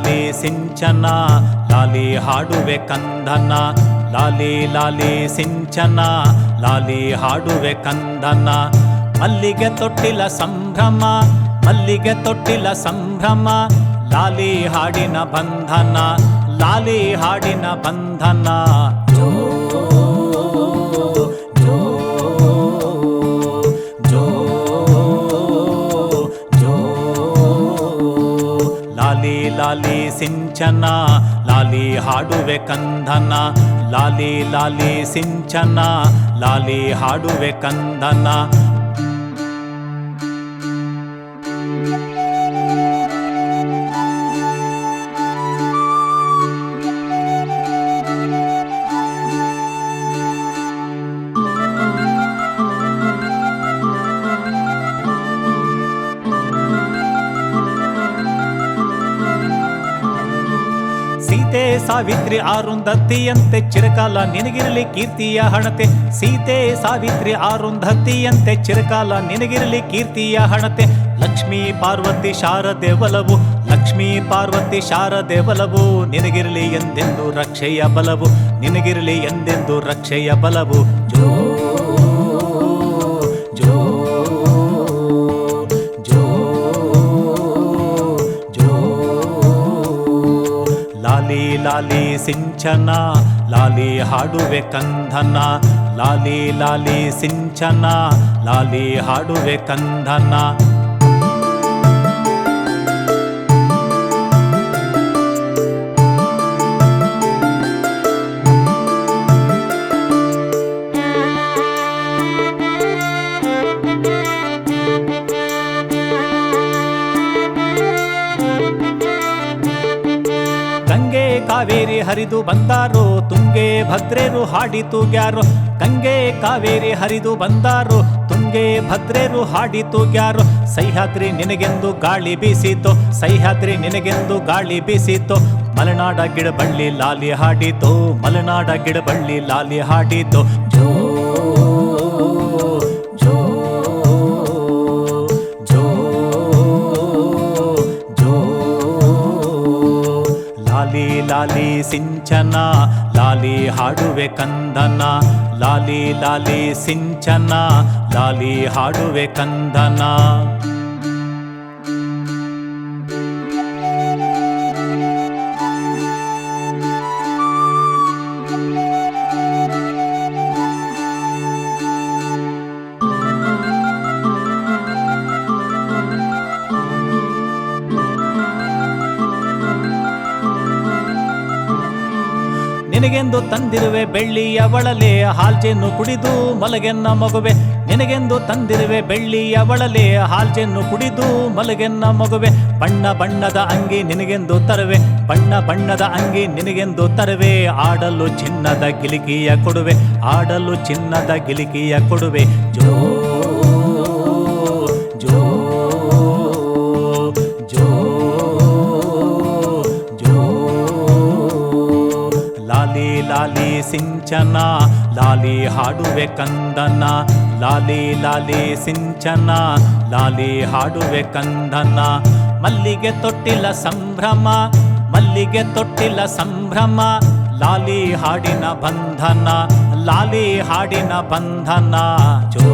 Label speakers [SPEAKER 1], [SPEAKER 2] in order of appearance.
[SPEAKER 1] ಲಾಲಿ ಸಿಂಚನ ಲಾಲಿ ಹಾಡುವೆ ಕಂದನ ಲಾಲಿ ಲಾಲಿ ಸಿಂಚನ ಲಾಲಿ ಹಾಡುವೆ ಕಂದನ ಮಲ್ಲಿಗೆ ತೊಟ್ಟಿಲ ಸಂಭ್ರಮ ಮಲ್ಲಿಗೆ ತೊಟ್ಟಿಲ ಸಂಭ್ರಮ ಲಾಲಿ ಹಾಡಿನ ಬಂಧನ ಲಾಲಿ ಹಾಡಿನ ಬಂಧನ ಜೋ ಜೋ ಜೋ ಜೋ ಲಾಲಿ ಲಾಲಿ ಸಿಂಚನ ಲಾಲಿ ಹಾಡುವೆ ಕಂದನ ಲಾಲಿ ಲಾಲಿ ಸಿಂಚನ ಲಾಲಿ ಹಾಡುವೆ ಕಂದನ ಸೀತೆ ಸಾವಿತ್ರಿ ಅರುಂಧತಿಯಂತೆ ಚಿರಕಾಲ ನಿನಗಿರಲಿ ಕೀರ್ತಿಯ ಹಣತೆ ಸೀತೆ ಸಾವಿತ್ರಿ ಅರುಂಧತಿಯಂತೆ ಚಿರಕಾಲ ನಿನಗಿರಲಿ ಕೀರ್ತಿಯ ಹಣತೆ ಲಕ್ಷ್ಮೀ ಪಾರ್ವತಿ ಶಾರದೆ ಒಲವು ಲಕ್ಷ್ಮೀ ಪಾರ್ವತಿ ಶಾರದೆ ಒಲವು ನಿನಗಿರಲಿ ಎಂದೆಂದು ರಕ್ಷೆಯ ಬಲವು ನಿನಗಿರಲಿ ಎಂದೆಂದು ರಕ್ಷೆಯ ಬಲವು ಜೋ ಜೋ ಜೋ ಜೋ ಲಾಲಿ ಲಾಲಿ ಸಿಂಚನ ಲಾಲಿ ಹಾಡುವೆ ಕಂದನ ಲಾಲಿ ಲಾಲಿ ಸಿಂಚನ ಲಾಲಿ ಹಾಡುವೆ ಕಂದನ ಗಂಗೆ ಕಾವೇರಿ ಹರಿದು ಬಂದಾರೋ ತುಂಗೆ ಭದ್ರೇರು ಹಾಡಿ ತೂಗ್ಯಾರೋ ಗಂಗೆ ಕಾವೇರಿ ಹರಿದು ಬಂದಾರೋ ತುಂಗೆ ಭದ್ರೇರು ಹಾಡಿ ತೂಗ್ಯಾರೋ ಸಹ್ಯಾದ್ರಿ ನಿನಗೆಂದು ಗಾಳಿ ಬೀಸಿತೋ ಸಹ್ಯಾದ್ರಿ ನಿನಗೆಂದು ಗಾಳಿ ಬೀಸಿತೋ ಮಲೆನಾಡ ಗಿಡಬಳ್ಳಿ ಲಾಲಿ ಹಾಡಿತೋ ಮಲೆನಾಡ ಗಿಡಬಳ್ಳಿ ಲಾಲಿ ಹಾಡಿತೋ ಜೋ ಜೋ ಜೋ ಜೋ ಲಾಲಿ ಲಾಲಿ ಸಿಂಚನ ಲಾಲಿ ಹಾಡುವೆ ಕಂದನ ಲಾಲಿ ಲಾಲಿ ಸಿಂಚನ ಲಾಲಿ ಹಾಡುವೆ ಕಂದನ ನಿನಗೆಂದು ತಂದಿರುವೆ ಬೆಳ್ಳಿಯ ಒಳಲೆ ಹಾಲ್ಜೆನ್ನು ಕುಡಿದು ಮಲಗೆನ್ನ ಮಗುವೆ ನಿನಗೆಂದು ತಂದಿರುವೆ ಬೆಳ್ಳಿಯ ಒಳಲೆ ಹಾಲ್ಜೆನ್ನು ಕುಡಿದು ಮಲಗೆನ್ನ ಮಗುವೆ ಬಣ್ಣ ಬಣ್ಣದ ಅಂಗಿ ನಿನಗೆಂದು ತರುವೆ ಬಣ್ಣ ಬಣ್ಣದ ಅಂಗಿ ನಿನಗೆಂದು ತರುವೆ ಆಡಲು ಚಿನ್ನದ ಗಿಲಿಕಿಯ ಕೊಡುವೆ ಆಡಲು ಚಿನ್ನದ ಗಿಲಿಕಿಯ ಕೊಡುವೆ ಜೋ ಜೋ ಜೋ ಜೋ ಲಾಲಿ ಲಾಲಿ ಸಿಂಚನ ಲಾಲಿ ಹಾಡುವೆ ಕಂದನ ಲಾಲಿ ಲಾಲಿ ಸಿಂಚನ ಲಾಲಿ ಹಾಡುವೆ ಕಂದನ ಮಲ್ಲಿಗೆ ತೊಟ್ಟಿಲ ಸಂಭ್ರಮ ಮಲ್ಲಿಗೆ ತೊಟ್ಟಿಲ ಸಂಭ್ರಮ ಲಾಲಿ ಹಾಡಿನ ಬಂಧನ ಲಾಲಿ ಹಾಡಿನ ಬಂಧನ ಜೋ